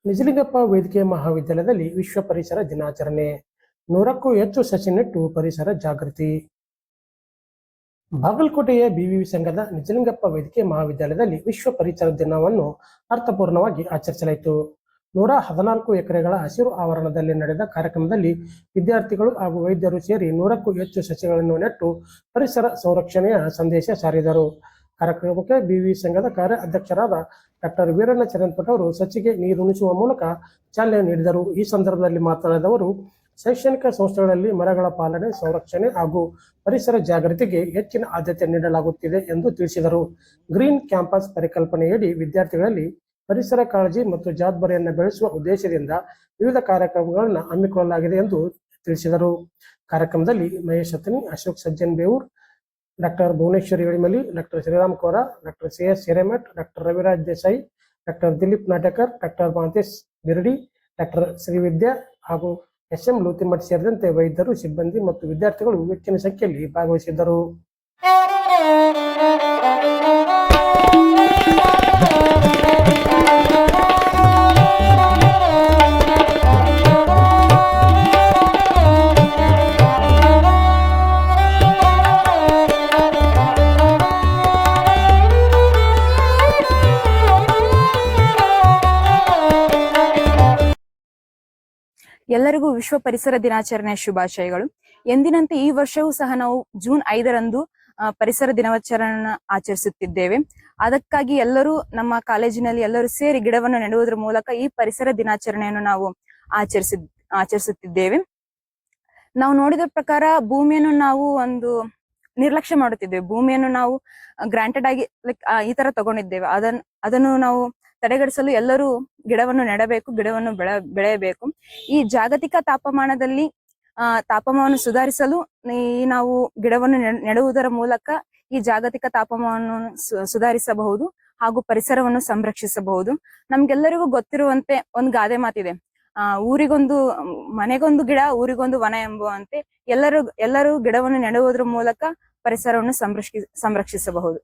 ನಿಜಲಿಂಗಪ್ಪ ವೈದ್ಯಕೀಯ ಮಹಾವಿದ್ಯಾಲಯದಲ್ಲಿ ವಿಶ್ವ ಪರಿಸರ ದಿನಾಚರಣೆ. 100ಕ್ಕೂ ಹೆಚ್ಚು ಸಸಿ ನೆಟ್ಟು ಪರಿಸರ ಜಾಗೃತಿ. ಬಾಗಲಕೋಟೆಯ ಬಿವಿವಿ ಸಂಘದ ನಿಜಲಿಂಗಪ್ಪ ವೈದ್ಯಕೀಯ ಮಹಾವಿದ್ಯಾಲಯದಲ್ಲಿ ವಿಶ್ವ ಪರಿಸರ ದಿನವನ್ನು ಅರ್ಥಪೂರ್ಣವಾಗಿ ಆಚರಿಸಲಾಯಿತು. 114 ಎಕರೆಗಳ ಹಸಿರು ಆವರಣದಲ್ಲಿ ನಡೆದ ಕಾರ್ಯಕ್ರಮದಲ್ಲಿ ವಿದ್ಯಾರ್ಥಿಗಳು ಹಾಗೂ ವೈದ್ಯರು ಸೇರಿ 100ಕ್ಕೂ ಹೆಚ್ಚು ಸಸಿಗಳನ್ನು ನೆಟ್ಟು ಪರಿಸರ ಸಂರಕ್ಷಣೆಯ ಸಂದೇಶ ಸಾರಿದರು. ಕಾರ್ಯಕ್ರಮಕ್ಕೆ ಬಿವಿವಿ ಸಂಘದ ಕಾರ್ಯ ಅಧ್ಯಕ್ಷರಾದ ಡಾಕ್ಟರ್ ವೀರಣ್ಣ ಚರಣಪಟ್ ಅವರು ಸಸಿಗೆ ನೀರುಣಿಸುವ ಮೂಲಕ ಚಾಲನೆ ನೀಡಿದರು. ಈ ಸಂದರ್ಭದಲ್ಲಿ ಮಾತನಾಡಿದ ಅವರು, ಶೈಕ್ಷಣಿಕ ಸಂಸ್ಥೆಗಳಲ್ಲಿ ಮರಗಳ ಪಾಲನೆ, ಸಂರಕ್ಷಣೆ ಹಾಗೂ ಪರಿಸರ ಜಾಗೃತಿಗೆ ಹೆಚ್ಚಿನ ಆದ್ಯತೆ ನೀಡಲಾಗುತ್ತಿದೆ ಎಂದು ತಿಳಿಸಿದರು. ಗ್ರೀನ್ ಕ್ಯಾಂಪಸ್ ಪರಿಕಲ್ಪನೆಯಡಿ ವಿದ್ಯಾರ್ಥಿಗಳಲ್ಲಿ ಪರಿಸರ ಕಾಳಜಿ ಮತ್ತು ಜವಾಬ್ದಾರಿಯನ್ನು ಬೆಳೆಸುವ ಉದ್ದೇಶದಿಂದ ವಿವಿಧ ಕಾರ್ಯಕ್ರಮಗಳನ್ನು ಹಮ್ಮಿಕೊಳ್ಳಲಾಗಿದೆ ಎಂದು ತಿಳಿಸಿದರು. ಕಾರ್ಯಕ್ರಮದಲ್ಲಿ Mahesh Hattani, Ashok Sajjan Bevur, doctor Bhuvaneshwari Elimali, doctor Shriram Kora, doctor C S. Hiremath, doctor Raviraj Desai, doctor Dilip Natakar, doctor Mahantesh Biradi, doctor Shrividya ಹಾಗೂ ಎಸ್.ಎಂ. ಲೂತಿಮಠ್ ಸೇರಿದಂತೆ ವೈದ್ಯರು, ಸಿಬ್ಬಂದಿ ಮತ್ತು ವಿದ್ಯಾರ್ಥಿಗಳು ಹೆಚ್ಚಿನ ಸಂಖ್ಯೆಯಲ್ಲಿ ಭಾಗವಹಿಸಿದ್ದರು. ಎಲ್ಲರಿಗೂ ವಿಶ್ವ ಪರಿಸರ ದಿನಾಚರಣೆಯ ಶುಭಾಶಯಗಳು. ಎಂದಿನಂತೆ ಈ ವರ್ಷವೂ ಸಹ ನಾವು ಜೂನ್ 5ರಂದು ಪರಿಸರ ದಿನಾಚರಣೆ ಆಚರಿಸುತ್ತಿದ್ದೇವೆ. ಅದಕ್ಕಾಗಿ ಎಲ್ಲರೂ ನಮ್ಮ ಕಾಲೇಜಿನಲ್ಲಿ ಎಲ್ಲರೂ ಸೇರಿ ಗಿಡವನ್ನು ನೆಡುವುದರ ಮೂಲಕ ಈ ಪರಿಸರ ದಿನಾಚರಣೆಯನ್ನು ನಾವು ಆಚರಿಸುತ್ತಿದ್ದೇವೆ. ನಾವು ನೋಡಿದ ಪ್ರಕಾರ ಭೂಮಿಯನ್ನು ನಾವು ಒಂದು ನಿರ್ಲಕ್ಷ್ಯ ಮಾಡುತ್ತಿದ್ದೇವೆ. ಭೂಮಿಯನ್ನು ನಾವು ಗ್ರಾಂಟೆಡ್ ಆಗಿ ಈ ತರ ತಗೊಂಡಿದ್ದೇವೆ. ಅದನ್ನು ನಾವು ತಡೆಗಣಿಸಲು ಎಲ್ಲರೂ ಗಿಡವನ್ನು ನೆಡಬೇಕು, ಗಿಡವನ್ನು ಬೆಳೆಯಬೇಕು. ಈ ಜಾಗತಿಕ ತಾಪಮಾನದಲ್ಲಿ ತಾಪಮಾನ ಸುಧಾರಿಸಲು ನಾವು ಗಿಡವನ್ನು ನೆಡುವುದರ ಮೂಲಕ ಈ ಜಾಗತಿಕ ತಾಪಮಾನವನ್ನು ಸುಧಾರಿಸಬಹುದು ಹಾಗೂ ಪರಿಸರವನ್ನು ಸಂರಕ್ಷಿಸಬಹುದು. ನಮ್ಗೆಲ್ಲರಿಗೂ ಗೊತ್ತಿರುವಂತೆ ಒಂದು ಗಾದೆ ಮಾತಿದೆ, ಮನೆಗೊಂದು ಗಿಡ, ಊರಿಗೊಂದು ವನ ಎಂಬುವಂತೆ ಎಲ್ಲರೂ ಗಿಡವನ್ನು ನೆಡುವುದರ ಮೂಲಕ ಪರಿಸರವನ್ನು ಸಂರಕ್ಷಿಸಬಹುದು.